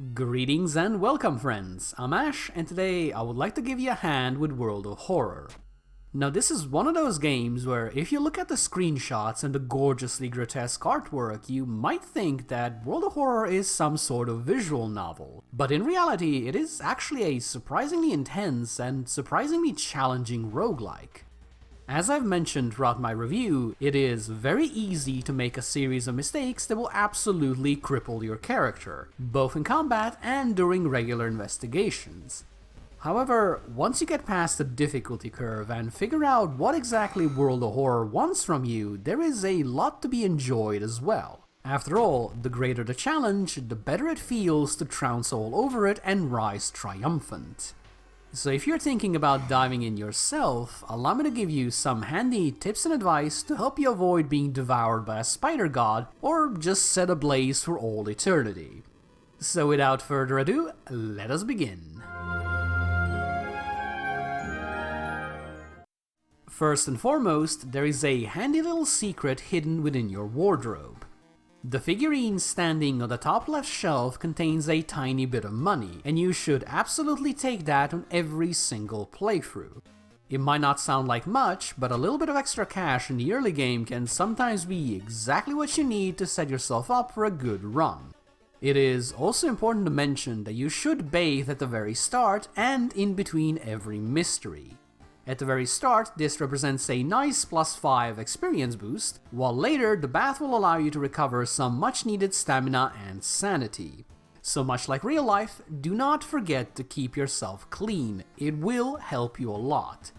Greetings and welcome friends, I'm Ash and today I would like to give you a hand with World of Horror. Now this is one of those games where if you look at the screenshots and the gorgeously grotesque artwork, you might think that World of Horror is some sort of visual novel. But in reality, it is actually a surprisingly intense and surprisingly challenging roguelike. As I've mentioned throughout my review, it is very easy to make a series of mistakes that will absolutely cripple your character, both in combat and during regular investigations. However, once you get past the difficulty curve and figure out what exactly World of Horror wants from you, there is a lot to be enjoyed as well. After all, the greater the challenge, the better it feels to trounce all over it and rise triumphant. So if you're thinking about diving in yourself, allow me to give you some handy tips and advice to help you avoid being devoured by a spider god or just set ablaze for all eternity. So without further ado, let us begin. First and foremost, there is a handy little secret hidden within your wardrobe. The figurine standing on the top left shelf contains a tiny bit of money, and you should absolutely take that on every single playthrough. It might not sound like much, but a little bit of extra cash in the early game can sometimes be exactly what you need to set yourself up for a good run. It is also important to mention that you should bathe at the very start and in between every mystery. At the very start, this represents a nice +5 experience boost, while later the bath will allow you to recover some much needed stamina and sanity. So much like real life, do not forget to keep yourself clean, it will help you a lot.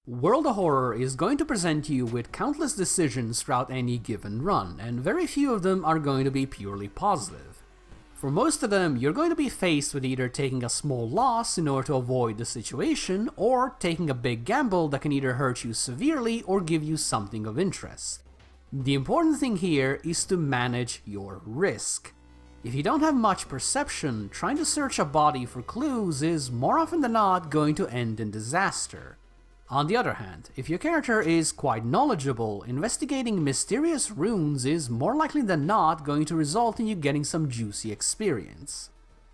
World of Horror is going to present you with countless decisions throughout any given run, and very few of them are going to be purely positive. For most of them, you're going to be faced with either taking a small loss in order to avoid the situation, or taking a big gamble that can either hurt you severely or give you something of interest. The important thing here is to manage your risk. If you don't have much perception, trying to search a body for clues is more often than not going to end in disaster. On the other hand, if your character is quite knowledgeable, investigating mysterious runes is more likely than not going to result in you getting some juicy experience.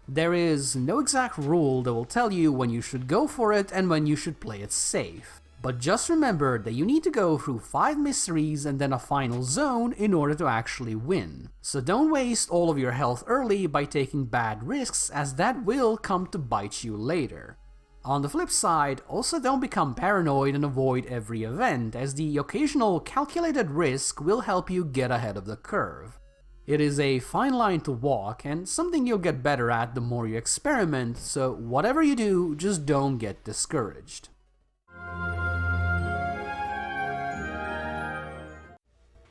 There is no exact rule that will tell you when you should go for it and when you should play it safe, but just remember that you need to go through 5 mysteries and then a final zone in order to actually win. So don't waste all of your health early by taking bad risks, as that will come to bite you later. On the flip side, also don't become paranoid and avoid every event, as the occasional calculated risk will help you get ahead of the curve. It is a fine line to walk, and something you'll get better at the more you experiment, so whatever you do, just don't get discouraged.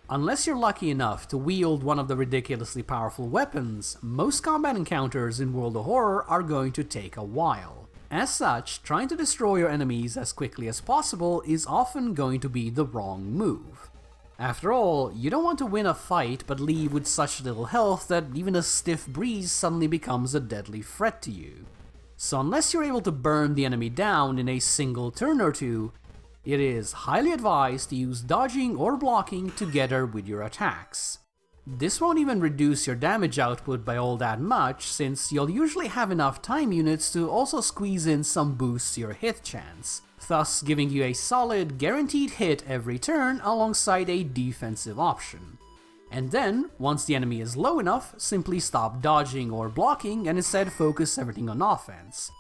Unless you're lucky enough to wield one of the ridiculously powerful weapons, most combat encounters in World of Horror are going to take a while. As such, trying to destroy your enemies as quickly as possible is often going to be the wrong move. After all, you don't want to win a fight but leave with such little health that even a stiff breeze suddenly becomes a deadly threat to you. So unless you're able to burn the enemy down in a single turn or two, it is highly advised to use dodging or blocking together with your attacks. This won't even reduce your damage output by all that much, since you'll usually have enough time units to also squeeze in some boosts to your hit chance, thus giving you a solid, guaranteed hit every turn alongside a defensive option. And then, once the enemy is low enough, simply stop dodging or blocking and instead focus everything on offense.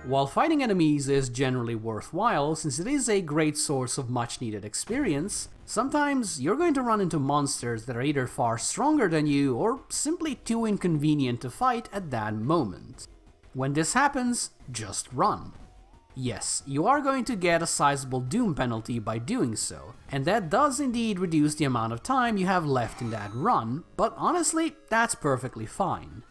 While fighting enemies is generally worthwhile since it is a great source of much needed experience, sometimes you're going to run into monsters that are either far stronger than you or simply too inconvenient to fight at that moment. When this happens, just run. Yes, you are going to get a sizable doom penalty by doing so, and that does indeed reduce the amount of time you have left in that run, but honestly, that's perfectly fine.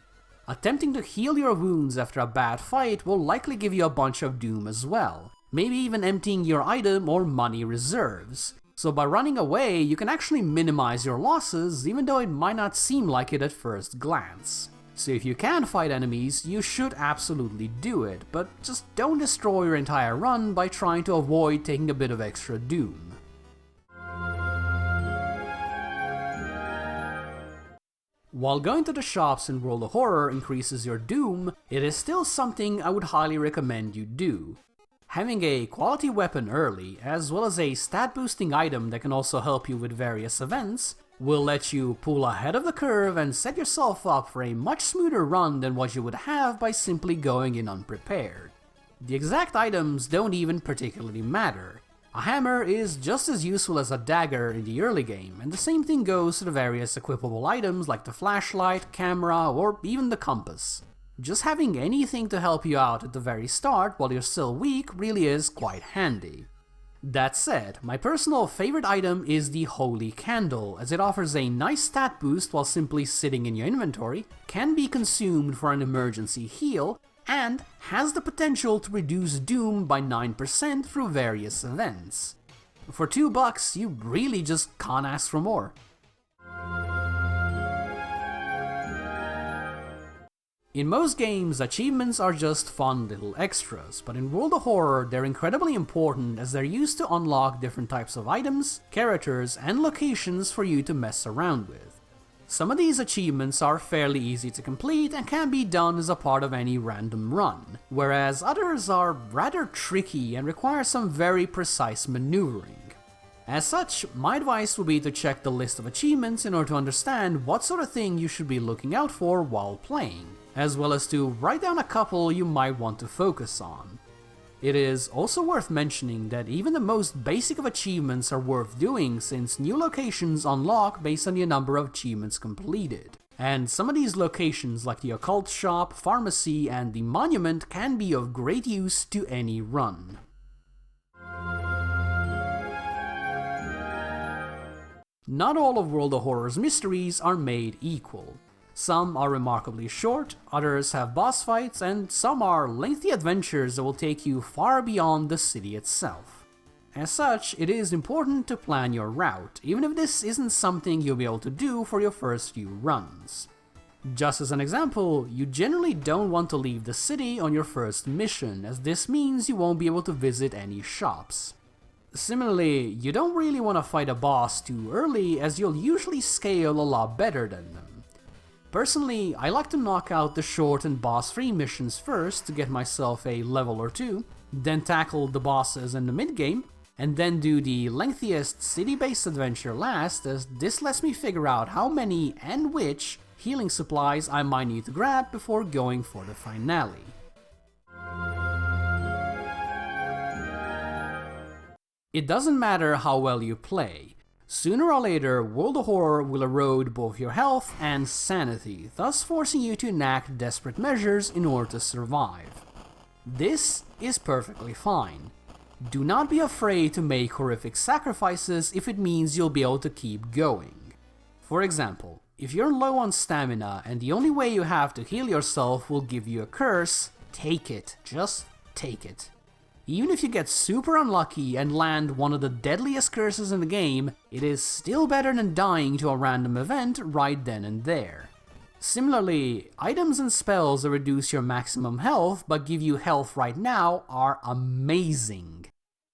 Attempting to heal your wounds after a bad fight will likely give you a bunch of doom as well, maybe even emptying your item or money reserves. So by running away, you can actually minimize your losses even though it might not seem like it at first glance. So if you can fight enemies, you should absolutely do it, but just don't destroy your entire run by trying to avoid taking a bit of extra doom. While going to the shops in World of Horror increases your doom, it is still something I would highly recommend you do. Having a quality weapon early, as well as a stat boosting item that can also help you with various events, will let you pull ahead of the curve and set yourself up for a much smoother run than what you would have by simply going in unprepared. The exact items don't even particularly matter. A hammer is just as useful as a dagger in the early game, and the same thing goes to the various equipable items like the flashlight, camera, or even the compass. Just having anything to help you out at the very start while you're still weak really is quite handy. That said, my personal favorite item is the Holy Candle, as it offers a nice stat boost while simply sitting in your inventory, can be consumed for an emergency heal, and has the potential to reduce doom by 9% through various events. For $2, you really just can't ask for more. In most games, achievements are just fun little extras, but in World of Horror they're incredibly important as they're used to unlock different types of items, characters, and locations for you to mess around with. Some of these achievements are fairly easy to complete and can be done as a part of any random run, whereas others are rather tricky and require some very precise maneuvering. As such, my advice would be to check the list of achievements in order to understand what sort of thing you should be looking out for while playing, as well as to write down a couple you might want to focus on. It is also worth mentioning that even the most basic of achievements are worth doing since new locations unlock based on the number of achievements completed. And some of these locations like the occult shop, pharmacy, and the monument can be of great use to any run. Not all of World of Horror's mysteries are made equal. Some are remarkably short, others have boss fights, and some are lengthy adventures that will take you far beyond the city itself. As such, it is important to plan your route, even if this isn't something you'll be able to do for your first few runs. Just as an example, you generally don't want to leave the city on your first mission, as this means you won't be able to visit any shops. Similarly, you don't really want to fight a boss too early, as you'll usually scale a lot better than them. Personally, I like to knock out the short and boss-free missions first to get myself a level or two, then tackle the bosses in the mid-game, and then do the lengthiest city-based adventure last, as this lets me figure out how many and which healing supplies I might need to grab before going for the finale. It doesn't matter how well you play. Sooner or later, World of Horror will erode both your health and sanity, thus forcing you to enact desperate measures in order to survive. This is perfectly fine. Do not be afraid to make horrific sacrifices if it means you'll be able to keep going. For example, if you're low on stamina and the only way you have to heal yourself will give you a curse, take it. Just take it. Even if you get super unlucky and land one of the deadliest curses in the game, it is still better than dying to a random event right then and there. Similarly, items and spells that reduce your maximum health but give you health right now are amazing.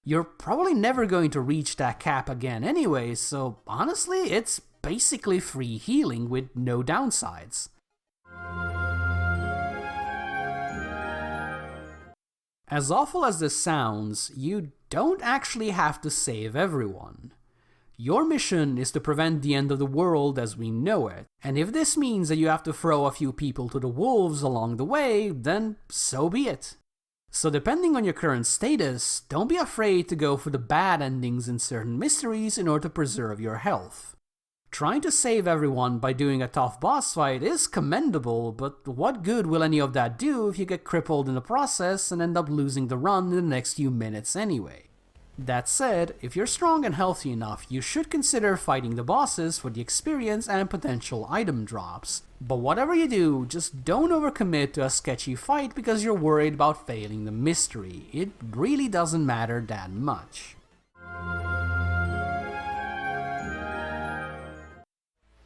You're probably never going to reach that cap again anyway, so honestly, it's basically free healing with no downsides. As awful as this sounds, you don't actually have to save everyone. Your mission is to prevent the end of the world as we know it, and if this means that you have to throw a few people to the wolves along the way, then so be it. So depending on your current status, don't be afraid to go for the bad endings in certain mysteries in order to preserve your health. Trying to save everyone by doing a tough boss fight is commendable, but what good will any of that do if you get crippled in the process and end up losing the run in the next few minutes anyway? That said, if you're strong and healthy enough, you should consider fighting the bosses for the experience and potential item drops. But whatever you do, just don't overcommit to a sketchy fight because you're worried about failing the mystery. It really doesn't matter that much.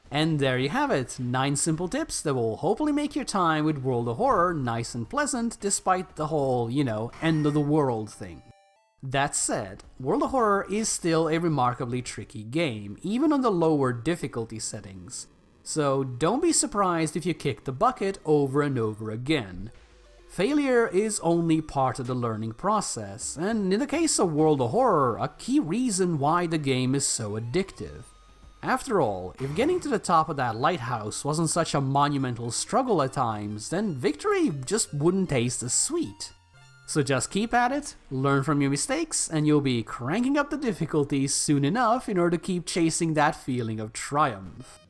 And there you have it, 9 simple tips that will hopefully make your time with World of Horror nice and pleasant despite the whole, end of the world thing. That said, World of Horror is still a remarkably tricky game, even on the lower difficulty settings. So don't be surprised if you kick the bucket over and over again. Failure is only part of the learning process, and in the case of World of Horror, a key reason why the game is so addictive. After all, if getting to the top of that lighthouse wasn't such a monumental struggle at times, then victory just wouldn't taste as sweet. So just keep at it, learn from your mistakes, and you'll be cranking up the difficulty soon enough in order to keep chasing that feeling of triumph.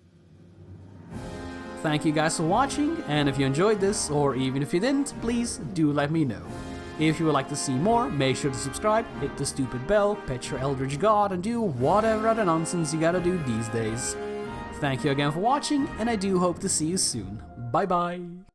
Thank you guys for watching, and if you enjoyed this, or even if you didn't, please do let me know. If you would like to see more, make sure to subscribe, hit the stupid bell, pet your eldritch god, and do whatever other nonsense you gotta do these days. Thank you again for watching, and I do hope to see you soon. Bye bye!